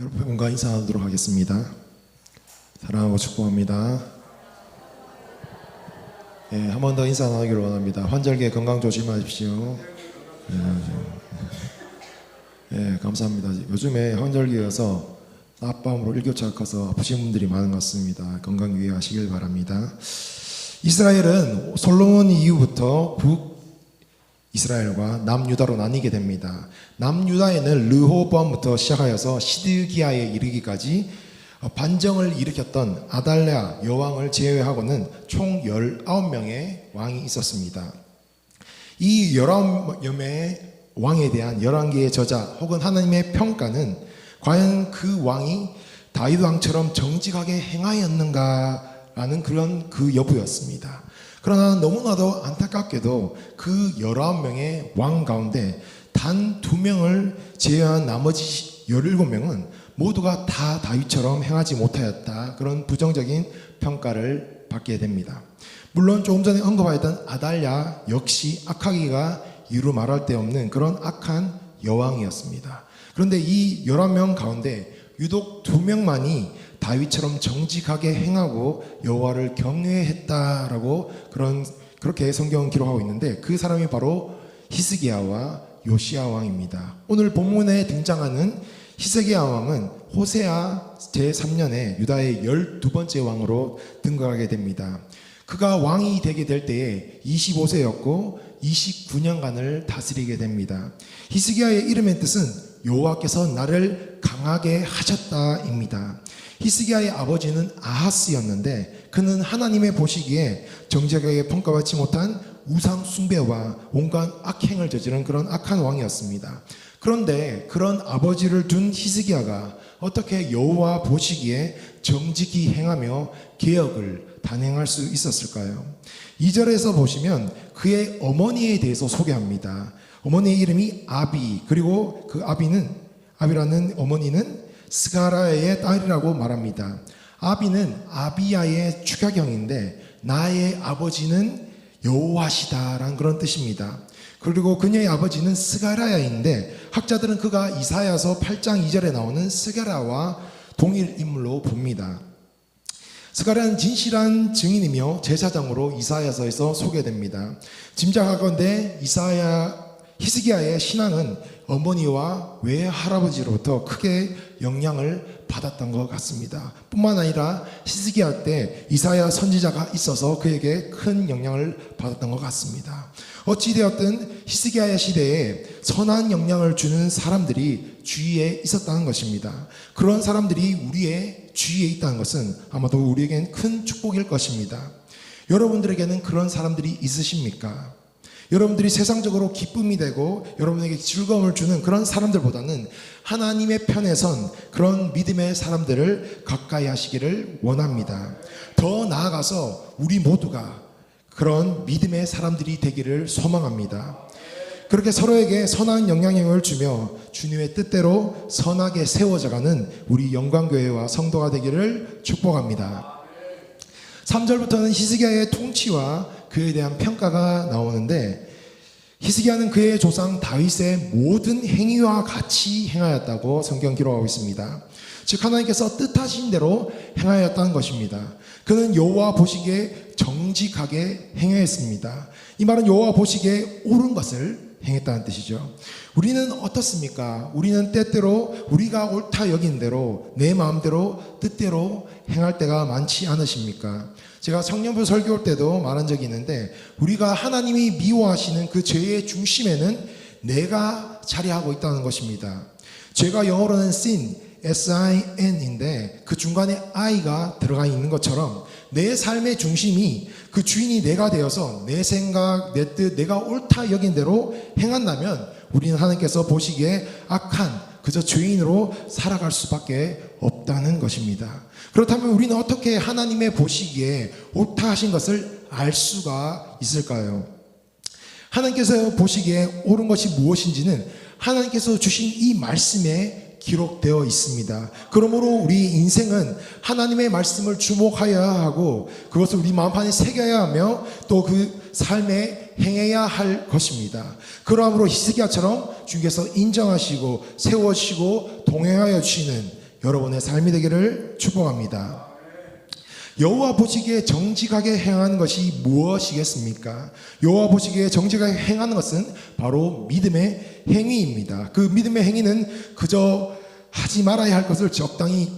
여러분과 인사하도록 하겠습니다. 사랑하고 축복합니다. 한 번 더 인사 나누기를 원합니다. 환절기에 건강 조심하십시오. 감사합니다. 요즘에 환절기여서 낮밤으로 일교차가 커서 아프신 분들이 많은 것 같습니다. 건강 유의하시길 바랍니다. 이스라엘은 솔로몬 이후부터 북이스라엘과 남유다로 나뉘게 됩니다. 남유다에는 르호보암부터 시작하여서 시드기야에 이르기까지 반정을 일으켰던 아달랴 여왕을 제외하고는 총 19명의 왕이 있었습니다. 이 19명의 왕에 대한 11개의 저자 혹은 하나님의 평가는 과연 그 왕이 다윗 왕처럼 정직하게 행하였는가라는 그런 그 여부였습니다. 그러나 너무나도 안타깝게도 그 19명의 왕 가운데 단 2명을 제외한 나머지 17명은 모두가 다 다윗처럼 행하지 못하였다. 그런 부정적인 평가를 받게 됩니다. 물론 조금 전에 언급하였던 아달랴 역시 악하기가 이루 말할 데 없는 그런 악한 여왕이었습니다. 그런데 이 11명 가운데 유독 2명만이 다윗처럼 정직하게 행하고 여호와를 경외했다라고 그렇게 성경은 기록하고 있는데 그 사람이 바로 히스기야와 요시야 왕입니다. 오늘 본문에 등장하는 히스기야 왕은 호세아 제3년에 유다의 12번째 왕으로 등극하게 됩니다. 그가 왕이 되게 될 때에 25세였고 29년간을 다스리게 됩니다. 히스기야의 이름의 뜻은 여호와께서 나를 강하게 하셨다입니다. 히스기야의 아버지는 아하스였는데 그는 하나님의 보시기에 정직하게 평가받지 못한 우상 숭배와 온갖 악행을 저지른 그런 악한 왕이었습니다. 그런데 그런 아버지를 둔 히스기야가 어떻게 여호와 보시기에 정직히 행하며 개혁을 단행할 수 있었을까요? 2절에서 보시면 그의 어머니에 대해서 소개합니다. 어머니의 이름이 아비, 그리고 그 아비라는 어머니는 스가랴의 딸이라고 말합니다. 아비는 아비야의 추가경인데 나의 아버지는 여호와시다라는 그런 뜻입니다. 그리고 그녀의 아버지는 스가랴인데 학자들은 그가 이사야서 8장 2절에 나오는 스가랴와 동일 인물로 봅니다. 스가랴는 진실한 증인이며 제사장으로 이사야서에서 소개됩니다. 짐작하건대 히스기야의 신앙은 어머니와 외할아버지로부터 크게 영향을 받았던 것 같습니다. 뿐만 아니라 히스기야 때 이사야 선지자가 있어서 그에게 큰 영향을 받았던 것 같습니다. 어찌되었든 히스기야의 시대에 선한 영향을 주는 사람들이 주위에 있었다는 것입니다. 그런 사람들이 우리의 주위에 있다는 것은 아마도 우리에겐 큰 축복일 것입니다. 여러분들에게는 그런 사람들이 있으십니까? 여러분들이 세상적으로 기쁨이 되고 여러분에게 즐거움을 주는 그런 사람들보다는 하나님의 편에 선 그런 믿음의 사람들을 가까이 하시기를 원합니다. 더 나아가서 우리 모두가 그런 믿음의 사람들이 되기를 소망합니다. 그렇게 서로에게 선한 영향력을 주며 주님의 뜻대로 선하게 세워져가는 우리 영광교회와 성도가 되기를 축복합니다. 3절부터는 히스기야의 통치와 그에 대한 평가가 나오는데 히스기야는 그의 조상 다윗의 모든 행위와 같이 행하였다고 성경 기록하고 있습니다. 즉 하나님께서 뜻하신 대로 행하였다는 것입니다. 그는 여호와 보시기에 정직하게 행하였습니다. 이 말은 여호와 보시기에 옳은 것을 행했다는 뜻이죠. 우리는 어떻습니까? 우리는 때때로 우리가 옳다 여긴 대로 내 마음대로 뜻대로 행할 때가 많지 않으십니까? 제가 청년부 설교할 때도 말한 적이 있는데 우리가 하나님이 미워하시는 그 죄의 중심에는 내가 자리하고 있다는 것입니다. 죄가 영어로는 sin, S-I-N인데 그 중간에 I가 들어가 있는 것처럼 내 삶의 중심이 그 주인이 내가 되어서 내 생각, 내 뜻, 내가 옳다 여긴 대로 행한다면 우리는 하나님께서 보시기에 악한 그저 죄인으로 살아갈 수밖에 없다는 것입니다. 그렇다면 우리는 어떻게 하나님의 보시기에 옳다 하신 것을 알 수가 있을까요? 하나님께서 보시기에 옳은 것이 무엇인지는 하나님께서 주신 이 말씀에 기록되어 있습니다. 그러므로 우리 인생은 하나님의 말씀을 주목하여야 하고 그것을 우리 마음판에 새겨야 하며 또 그 삶에 행해야 할 것입니다. 그러므로 히스기야처럼 주께서 인정하시고 세워주시고 동행하여 주시는 여러분의 삶이 되기를 축복합니다. 여호와 보시기에 정직하게 행하는 것이 무엇이겠습니까? 여호와 보시기에 정직하게 행하는 것은 바로 믿음의 행위입니다. 그 믿음의 행위는 그저 하지 말아야 할 것을 적당히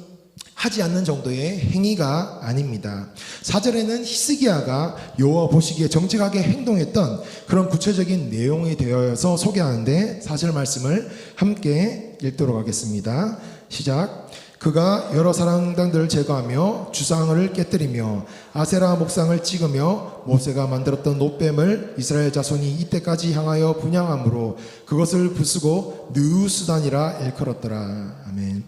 하지 않는 정도의 행위가 아닙니다. 4절에는 히스기야가 여호와 보시기에 정직하게 행동했던 그런 구체적인 내용이 되어서 소개하는데 4절 말씀을 함께 읽도록 하겠습니다. 시작. 그가 여러 사랑당들을 제거하며 주상을 깨뜨리며 아세라 목상을 찍으며 모세가 만들었던 놋뱀을 이스라엘 자손이 이때까지 향하여 분향함으로 그것을 부수고 느우스단이라 일컬었더라. 아멘.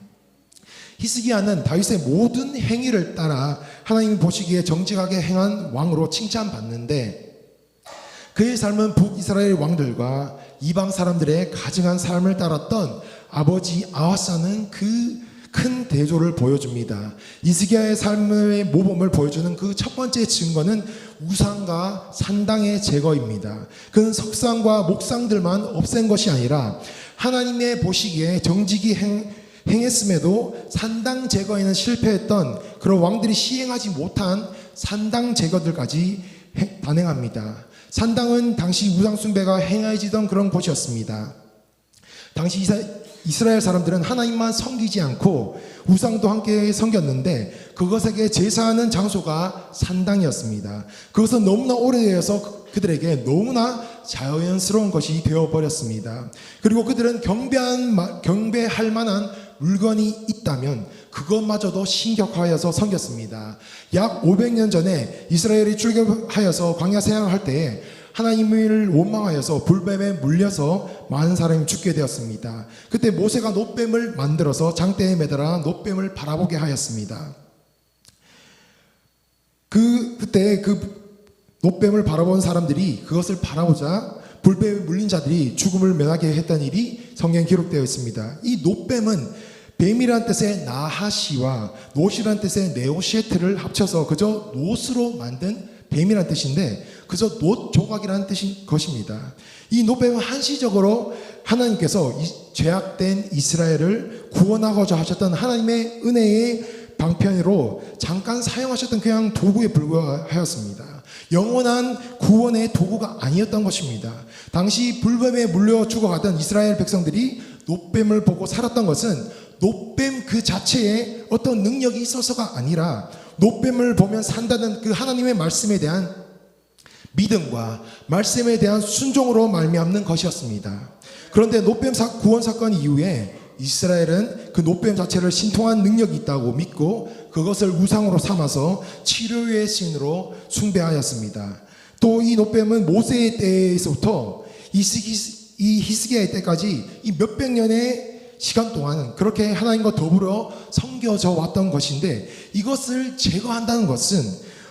히스기야는 다윗의 모든 행위를 따라 하나님이 보시기에 정직하게 행한 왕으로 칭찬받는데 그의 삶은 북이스라엘 왕들과 이방 사람들의 가증한 삶을 따랐던 아버지 아하스는 그 큰 대조를 보여줍니다. 히스기야의 삶의 모범을 보여주는 그 첫 번째 증거는 우상과 산당의 제거입니다. 그는 석상과 목상들만 없앤 것이 아니라 하나님의 보시기에 정직이 행했음에도 산당 제거에는 실패했던 그런 왕들이 시행하지 못한 산당 제거들까지 단행합니다. 산당은 당시 우상 숭배가 행해지던 그런 곳이었습니다. 당시 이스라엘 사람들은 하나님만 섬기지 않고 우상도 함께 섬겼는데 그것에게 제사하는 장소가 산당이었습니다. 그것은 너무나 오래되어서 그들에게 너무나 자연스러운 것이 되어버렸습니다. 그리고 그들은 경배할 만한 물건이 있다면 그것마저도 신격화하여서 섬겼습니다. 약 500년 전에 이스라엘이 출애굽하여서 광야 생활할 때에 하나님을 원망하여서 불뱀에 물려서 많은 사람이 죽게 되었습니다. 그때 모세가 놋뱀을 만들어서 장대에 매달아 놋뱀을 바라보게 하였습니다. 그때 그 놋뱀을 바라본 사람들이 그것을 바라보자 불뱀에 물린 자들이 죽음을 면하게 했던 일이 성경에 기록되어 있습니다. 이 놋뱀은 뱀이란 뜻의 나하시와 놋이란 뜻의 네오시에트를 합쳐서 그저 놋으로 만든 뱀이란 뜻인데 그저 놋 조각이라는 뜻인 것입니다. 이 놋뱀은 한시적으로 하나님께서 죄악된 이스라엘을 구원하고자 하셨던 하나님의 은혜의 방편으로 잠깐 사용하셨던 그냥 도구에 불과하였습니다. 영원한 구원의 도구가 아니었던 것입니다. 당시 불뱀에 물려 죽어가던 이스라엘 백성들이 놋뱀을 보고 살았던 것은 놋뱀 그 자체에 어떤 능력이 있어서가 아니라 놋뱀을 보면 산다는 그 하나님의 말씀에 대한 믿음과 말씀에 대한 순종으로 말미암는 것이었습니다. 그런데 놋뱀 구원 사건 이후에 이스라엘은 그 놋뱀 자체를 신통한 능력이 있다고 믿고 그것을 우상으로 삼아서 치료의 신으로 숭배하였습니다. 또 이 놋뱀은 모세의 때에서부터 이 히스기야의 때까지 이 몇백 년의 시간 동안 그렇게 하나님과 더불어 섬겨져 왔던 것인데 이것을 제거한다는 것은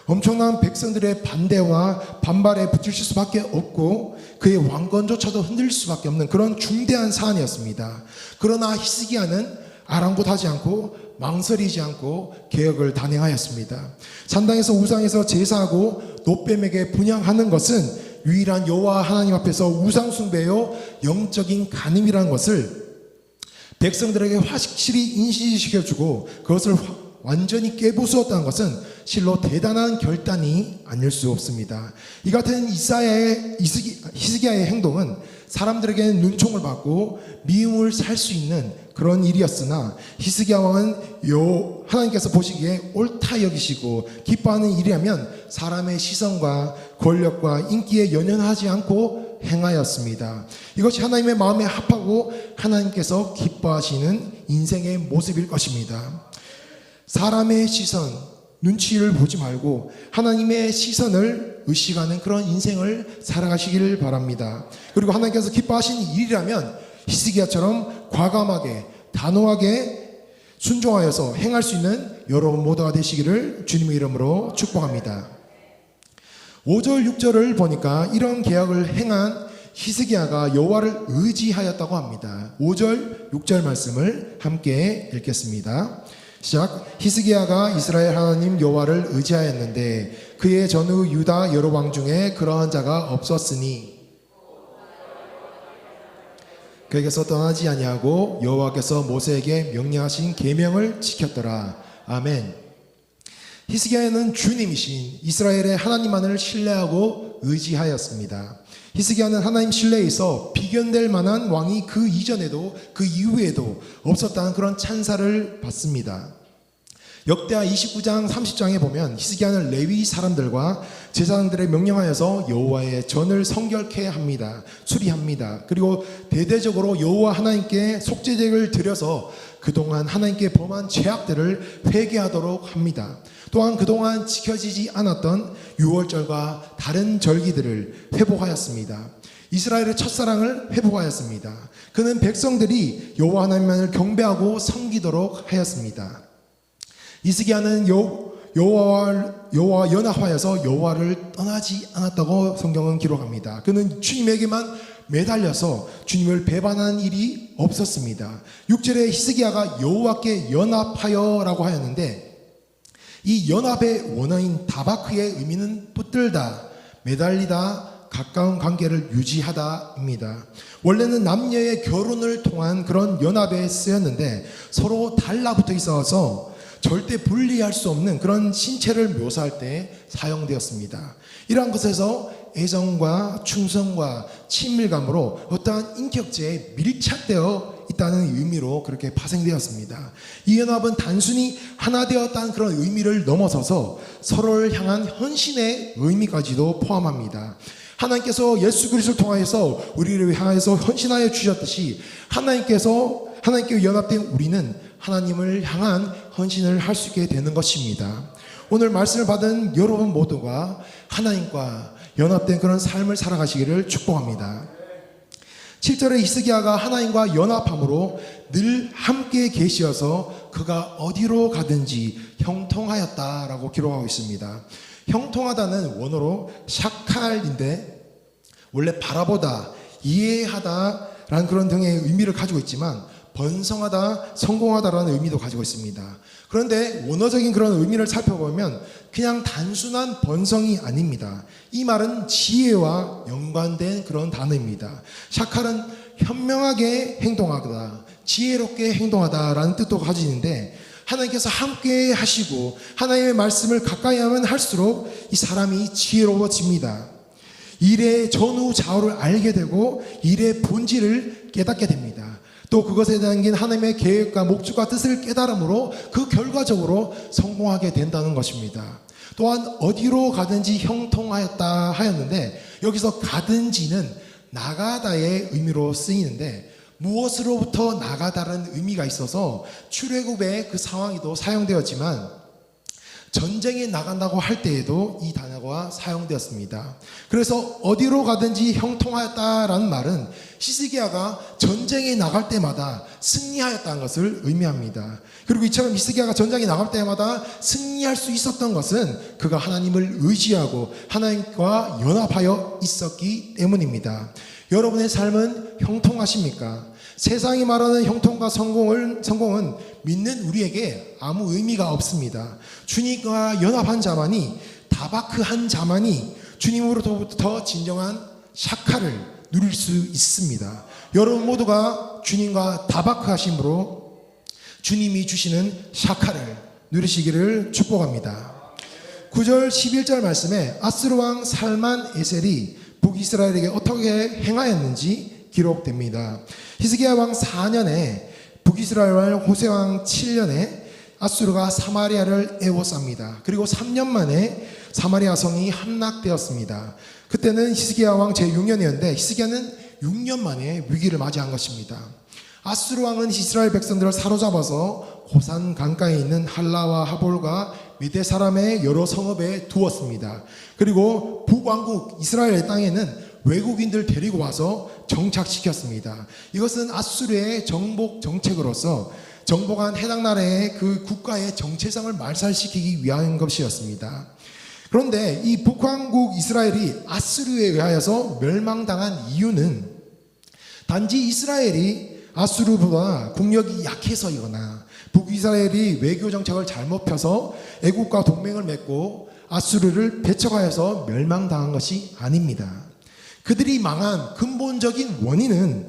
엄청난 백성들의 반대와 반발에 부딪힐 수밖에 없고 그의 왕권조차도 흔들릴 수밖에 없는 그런 중대한 사안이었습니다. 그러나 히스기야는 아랑곳하지 않고 망설이지 않고 개혁을 단행하였습니다. 산당에서 우상에서 제사하고 놋뱀에게 분향하는 것은 유일한 여호와 하나님 앞에서 우상 숭배요 영적인 간음이라는 것을 백성들에게 확실히 인식시켜주고 그것을 완전히 깨부수었다는 것은 실로 대단한 결단이 아닐 수 없습니다. 이 같은 히스기야의 행동은 사람들에게는 눈총을 받고 미움을 살 수 있는 그런 일이었으나 히스기야 왕은 하나님께서 보시기에 옳다 여기시고 기뻐하는 일이라면 사람의 시선과 권력과 인기에 연연하지 않고 행하였습니다. 이것이 하나님의 마음에 합하고 하나님께서 기뻐하시는 인생의 모습일 것입니다. 사람의 시선, 눈치를 보지 말고 하나님의 시선을 의식하는 그런 인생을 살아가시기를 바랍니다. 그리고 하나님께서 기뻐하시는 일이라면 히스기야처럼 과감하게 단호하게 순종하여서 행할 수 있는 여러분 모두가 되시기를 주님의 이름으로 축복합니다. 5절 6절을 보니까 이런 계약을 행한 히스기야가 여호와를 의지하였다고 합니다. 5절 6절 말씀을 함께 읽겠습니다. 시작. 히스기야가 이스라엘 하나님 여호와를 의지하였는데 그의 전후 유다 여러 왕 중에 그러한 자가 없었으니 그에게서 떠나지 아니하고 여호와께서 모세에게 명령하신 계명을 지켰더라. 아멘. 히스기야는 주님이신 이스라엘의 하나님만을 신뢰하고 의지하였습니다. 히스기야는 하나님 신뢰에서 비견될 만한 왕이 그 이전에도 그 이후에도 없었다는 그런 찬사를 받습니다. 역대하 29장 30장에 보면 히스기야는 레위 사람들과 제사장들의 명령하여서 여호와의 전을 성결케 합니다. 수리합니다. 그리고 대대적으로 여호와 하나님께 속죄제를 드려서 그동안 하나님께 범한 죄악들을 회개하도록 합니다. 또한 그동안 지켜지지 않았던 유월절과 다른 절기들을 회복하였습니다. 이스라엘의 첫사랑을 회복하였습니다. 그는 백성들이 여호와 하나님만을 경배하고 섬기도록 하였습니다. 히스기야는 여호와와 연합하여서 여호와를 떠나지 않았다고 성경은 기록합니다. 그는 주님에게만 매달려서 주님을 배반한 일이 없었습니다. 6절에 히스기야가 여호와께 연합하여라고 하였는데 이 연합의 원어인 다바크의 의미는 붙들다, 매달리다, 가까운 관계를 유지하다입니다. 원래는 남녀의 결혼을 통한 그런 연합에 쓰였는데 서로 달라붙어 있어서 절대 분리할 수 없는 그런 신체를 묘사할 때 사용되었습니다. 이러한 것에서 애정과 충성과 친밀감으로 어떠한 인격체에 밀착되어 있다는 의미로 그렇게 파생되었습니다. 이 연합은 단순히 하나 되었다는 그런 의미를 넘어서서 서로를 향한 헌신의 의미까지도 포함합니다. 하나님께서 예수 그리스도를 통하여서 우리를 향해서 헌신하여 주셨듯이 하나님께 연합된 우리는 하나님을 향한 헌신을 할 수 있게 되는 것입니다. 오늘 말씀을 받은 여러분 모두가 하나님과 연합된 그런 삶을 살아가시기를 축복합니다. 7절에 히스기야가 하나님과 연합함으로 늘 함께 계시어서 그가 어디로 가든지 형통하였다라고 기록하고 있습니다. 형통하다는 원어로 샤칼인데 원래 바라보다, 이해하다라는 그런 등의 의미를 가지고 있지만 번성하다, 성공하다라는 의미도 가지고 있습니다. 그런데 원어적인 그런 의미를 살펴보면 그냥 단순한 번성이 아닙니다. 이 말은 지혜와 연관된 그런 단어입니다. 샤칼은 현명하게 행동하다, 지혜롭게 행동하다라는 뜻도 가지는데 하나님께서 함께 하시고 하나님의 말씀을 가까이 하면 할수록 이 사람이 지혜로워집니다. 일의 전후 좌우를 알게 되고 일의 본질을 깨닫게 됩니다. 또 그것에 담긴 하나님의 계획과 목적과 뜻을 깨달음으로 그 결과적으로 성공하게 된다는 것입니다. 또한 어디로 가든지 형통하였다 하였는데 여기서 가든지는 나가다의 의미로 쓰이는데 무엇으로부터 나가다라는 의미가 있어서 출애굽의 그 상황에도 사용되었지만 전쟁에 나간다고 할 때에도 이 단어가 사용되었습니다. 그래서 어디로 가든지 형통하였다라는 말은 히스기야가 전쟁에 나갈 때마다 승리하였다는 것을 의미합니다. 그리고 이처럼 히스기야가 전쟁에 나갈 때마다 승리할 수 있었던 것은 그가 하나님을 의지하고 하나님과 연합하여 있었기 때문입니다. 여러분의 삶은 형통하십니까? 세상이 말하는 형통과 성공은 믿는 우리에게 아무 의미가 없습니다. 주님과 연합한 자만이, 다바크한 자만이 주님으로부터 진정한 샤카를 누릴 수 있습니다. 여러분 모두가 주님과 다바크하심으로 주님이 주시는 샤카를 누리시기를 축복합니다. 9절 11절 말씀에 아스루 왕 살만 에셀이 북이스라엘에게 어떻게 행하였는지 기록됩니다. 히스기야 왕 4년에 북이스라엘 왕 호세 왕 7년에 아수르가 사마리아를 에워쌉니다. 그리고 3년 만에 사마리아 성이 함락되었습니다. 그때는 히스기야 왕 제6년이었는데 히스기야는 6년 만에 위기를 맞이한 것입니다. 아수르 왕은 이스라엘 백성들을 사로잡아서 고산 강가에 있는 할라와 하볼과 미대 사람의 여러 성읍에 두었습니다. 그리고 북왕국 이스라엘 땅에는 외국인들 데리고 와서 정착시켰습니다. 이것은 아수르의 정복 정책으로서 정복한 해당 나라의 그 국가의 정체성을 말살시키기 위한 것이었습니다. 그런데 이 북왕국 이스라엘이 아수르에 의하여서 멸망당한 이유는 단지 이스라엘이 아수르보다 국력이 약해서이거나 북이스라엘이 외교 정책을 잘못 펴서 애국과 동맹을 맺고 아수르를 배척하여서 멸망당한 것이 아닙니다. 그들이 망한 근본적인 원인은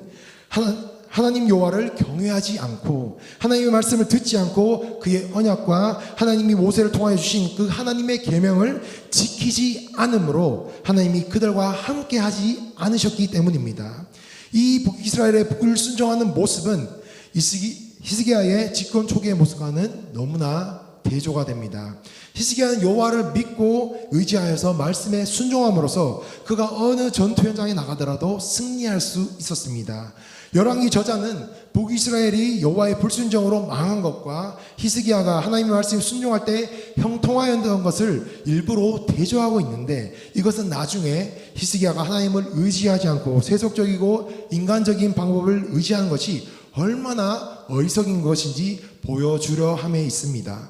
하나님 여호와를 경외하지 않고 하나님의 말씀을 듣지 않고 그의 언약과 하나님이 모세를 통하여 주신 그 하나님의 계명을 지키지 않으므로 하나님이 그들과 함께하지 않으셨기 때문입니다. 이 이스라엘의 불순종하는 모습은 히스기야의 집권 초기의 모습과는 너무나 대조가 됩니다. 히스기야는 여호와를 믿고 의지하여서 말씀에 순종함으로써 그가 어느 전투 현장에 나가더라도 승리할 수 있었습니다. 열왕기 저자는 북이스라엘이 여호와의 불순종으로 망한 것과 히스기야가 하나님의 말씀에 순종할 때 형통하였던 것을 일부러 대조하고 있는데, 이것은 나중에 히스기야가 하나님을 의지하지 않고 세속적이고 인간적인 방법을 의지하는 것이 얼마나 어리석인 것인지 보여주려 함에 있습니다.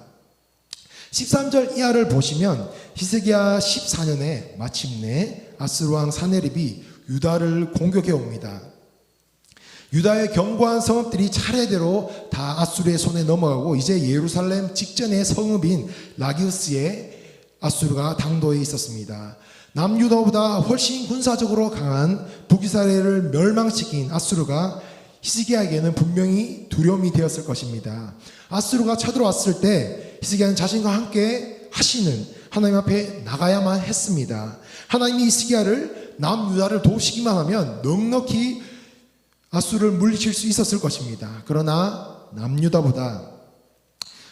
13절 이하를 보시면 히스기야 14년에 마침내 아스루 왕 사네립이 유다를 공격해 옵니다. 유다의 견고한 성읍들이 차례대로 다 아수르의 손에 넘어가고 이제 예루살렘 직전의 성읍인 라기우스에 아수르가 당도해 있었습니다. 남유다보다 훨씬 군사적으로 강한 북이스라엘을 멸망시킨 아수르가 히스기야에게는 분명히 두려움이 되었을 것입니다. 아수르가 쳐들어왔을 때 히스기야는 자신과 함께 하시는 하나님 앞에 나가야만 했습니다. 하나님이 히스기야를 남유다를 도우시기만 하면 넉넉히 아수르를 물리칠 수 있었을 것입니다. 그러나 남유다보다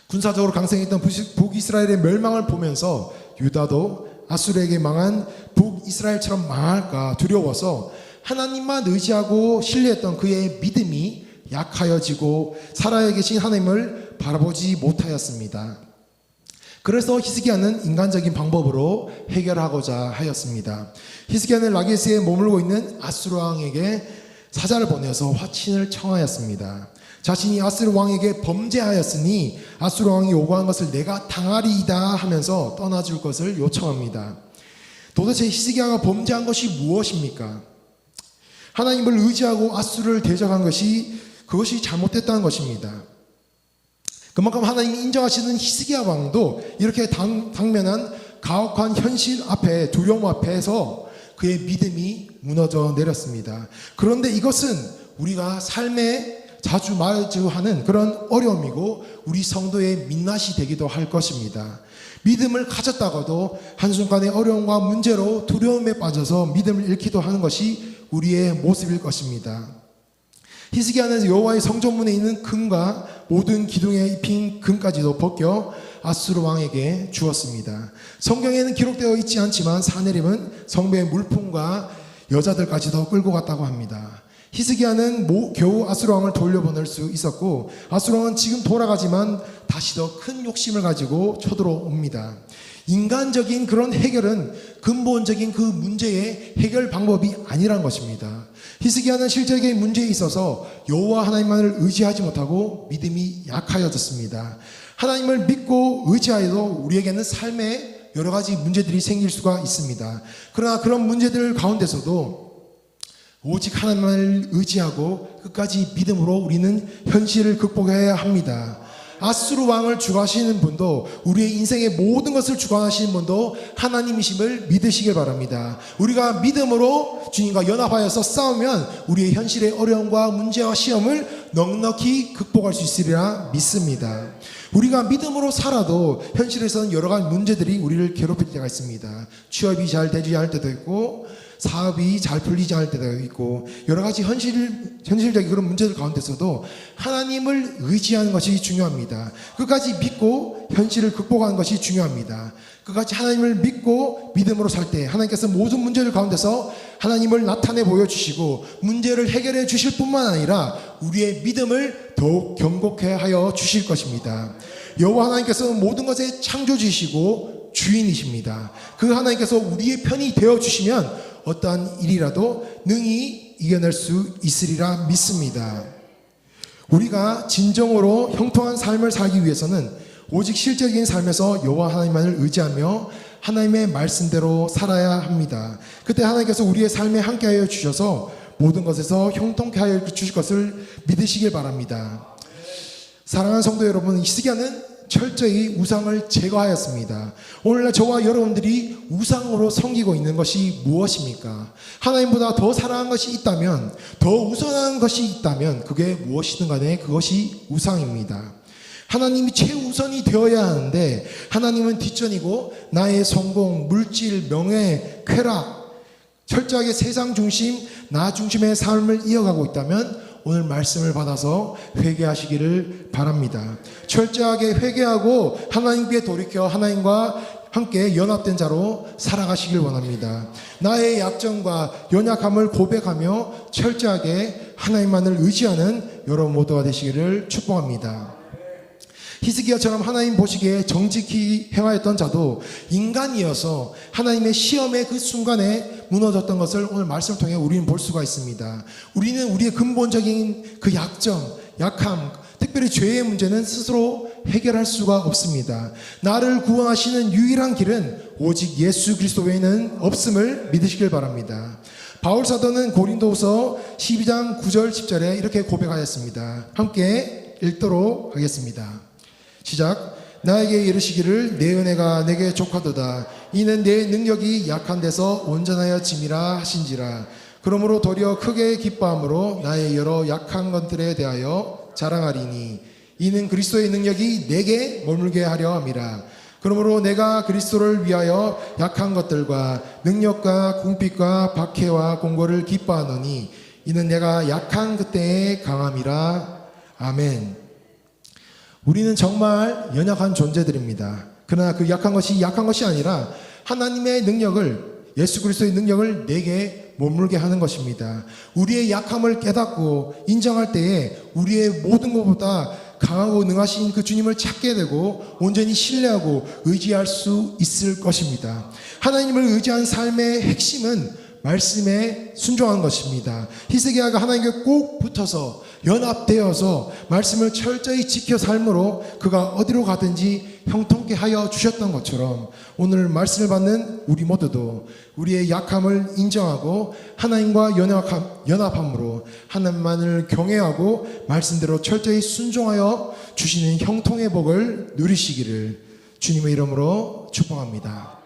군사적으로 강성했던 북이스라엘의 멸망을 보면서 유다도 아수르에게 망한 북이스라엘처럼 망할까 두려워서 하나님만 의지하고 신뢰했던 그의 믿음이 약하여지고 살아야 계신 하나님을 바라보지 못하였습니다. 그래서 히스기야는 인간적인 방법으로 해결하고자 하였습니다. 히스기야는 라기스에 머물고 있는 아수르 왕에게 사자를 보내서 화친을 청하였습니다. 자신이 아수르 왕에게 범죄하였으니 아수르 왕이 요구한 것을 내가 당하리이다 하면서 떠나줄 것을 요청합니다. 도대체 히스기야가 범죄한 것이 무엇입니까? 하나님을 의지하고 아수르를 대적한 그것이 잘못됐다는 것입니다. 그만큼 하나님이 인정하시는 히스기야 왕도 이렇게 당면한 가혹한 현실 앞에, 두려움 앞에서 그의 믿음이 무너져 내렸습니다. 그런데 이것은 우리가 삶에 자주 마주하는 그런 어려움이고 우리 성도의 민낯이 되기도 할 것입니다. 믿음을 가졌다가도 한순간의 어려움과 문제로 두려움에 빠져서 믿음을 잃기도 하는 것이 우리의 모습일 것입니다. 히스기야는 여호와의 성전문에 있는 금과 모든 기둥에 입힌 금까지도 벗겨 아수르 왕에게 주었습니다. 성경에는 기록되어 있지 않지만 사네립은 성배의 물품과 여자들까지도 끌고 갔다고 합니다. 히스기야는 겨우 아수르 왕을 돌려보낼 수 있었고 아수르 왕은 지금 돌아가지만 다시 더 큰 욕심을 가지고 쳐들어옵니다. 인간적인 그런 해결은 근본적인 그 문제의 해결 방법이 아니란 것입니다. 히스기야는 실제적인 문제에 있어서 여호와 하나님만을 의지하지 못하고 믿음이 약하여졌습니다. 하나님을 믿고 의지하여도 우리에게는 삶에 여러 가지 문제들이 생길 수가 있습니다. 그러나 그런 문제들 가운데서도 오직 하나님을 의지하고 끝까지 믿음으로 우리는 현실을 극복해야 합니다. 아수르 왕을 주관하시는 분도, 우리의 인생의 모든 것을 주관하시는 분도 하나님이심을 믿으시길 바랍니다. 우리가 믿음으로 주님과 연합하여서 싸우면 우리의 현실의 어려움과 문제와 시험을 넉넉히 극복할 수 있으리라 믿습니다. 우리가 믿음으로 살아도 현실에서는 여러 가지 문제들이 우리를 괴롭힐 때가 있습니다. 취업이 잘 되지 않을 때도 있고 사업이 잘 풀리지 않을 때도 있고 여러 가지 현실적인 그런 문제들 가운데서도 하나님을 의지하는 것이 중요합니다. 끝까지 믿고 현실을 극복하는 것이 중요합니다. 끝까지 하나님을 믿고 믿음으로 살 때 하나님께서 모든 문제들 가운데서 하나님을 나타내 보여주시고 문제를 해결해 주실 뿐만 아니라 우리의 믿음을 더욱 견고케 하여 주실 것입니다. 여호와 하나님께서는 모든 것의 창조주이시고 주인이십니다. 그 하나님께서 우리의 편이 되어주시면 어떠한 일이라도 능히 이겨낼 수 있으리라 믿습니다. 우리가 진정으로 형통한 삶을 살기 위해서는 오직 실제적인 삶에서 여호와 하나님만을 의지하며 하나님의 말씀대로 살아야 합니다. 그때 하나님께서 우리의 삶에 함께하여 주셔서 모든 것에서 형통케 하여 주실 것을 믿으시길 바랍니다. 사랑하는 성도 여러분, 히스기야는 철저히 우상을 제거하였습니다. 오늘날 저와 여러분들이 우상으로 섬기고 있는 것이 무엇입니까? 하나님보다 더 사랑하는 것이 있다면, 더 우선한 것이 있다면 그게 무엇이든 간에 그것이 우상입니다. 하나님이 최우선이 되어야 하는데 하나님은 뒷전이고 나의 성공, 물질, 명예, 쾌락, 철저하게 세상 중심, 나 중심의 삶을 이어가고 있다면 오늘 말씀을 받아서 회개하시기를 바랍니다. 철저하게 회개하고 하나님께 돌이켜 하나님과 함께 연합된 자로 살아가시길 원합니다. 나의 약점과 연약함을 고백하며 철저하게 하나님만을 의지하는 여러분 모두가 되시기를 축복합니다. 히스기야처럼 하나님 보시기에 정직히 행하였던 자도 인간이어서 하나님의 시험의 그 순간에 무너졌던 것을 오늘 말씀을 통해 우리는 볼 수가 있습니다. 우리는 우리의 근본적인 그 약점, 약함, 특별히 죄의 문제는 스스로 해결할 수가 없습니다. 나를 구원하시는 유일한 길은 오직 예수 그리스도 외에는 없음을 믿으시길 바랍니다. 바울 사도는 고린도후서 12장 9절 10절에 이렇게 고백하였습니다. 함께 읽도록 하겠습니다. 시작. 나에게 이르시기를 내 은혜가 내게 족하도다. 이는 내 능력이 약한 데서 온전하여 짐이라 하신지라. 그러므로 도리어 크게 기뻐함으로 나의 여러 약한 것들에 대하여 자랑하리니 이는 그리스도의 능력이 내게 머물게 하려 함이라. 그러므로 내가 그리스도를 위하여 약한 것들과 능력과 궁핍과 박해와 공고를 기뻐하노니 이는 내가 약한 그때의 강함이라. 아멘. 우리는 정말 연약한 존재들입니다. 그러나 그 약한 것이 아니라 하나님의 능력을, 예수 그리스도의 능력을 내게 머물게 하는 것입니다. 우리의 약함을 깨닫고 인정할 때에 우리의 모든 것보다 강하고 능하신 그 주님을 찾게 되고 온전히 신뢰하고 의지할 수 있을 것입니다. 하나님을 의지한 삶의 핵심은 말씀에 순종한 것입니다. 히스기야가 하나님께 꼭 붙어서 연합되어서 말씀을 철저히 지켜 삶으로 그가 어디로 가든지 형통케 하여 주셨던 것처럼 오늘 말씀을 받는 우리 모두도 우리의 약함을 인정하고 하나님과 연합함으로 하나님만을 경외하고 말씀대로 철저히 순종하여 주시는 형통의 복을 누리시기를 주님의 이름으로 축복합니다.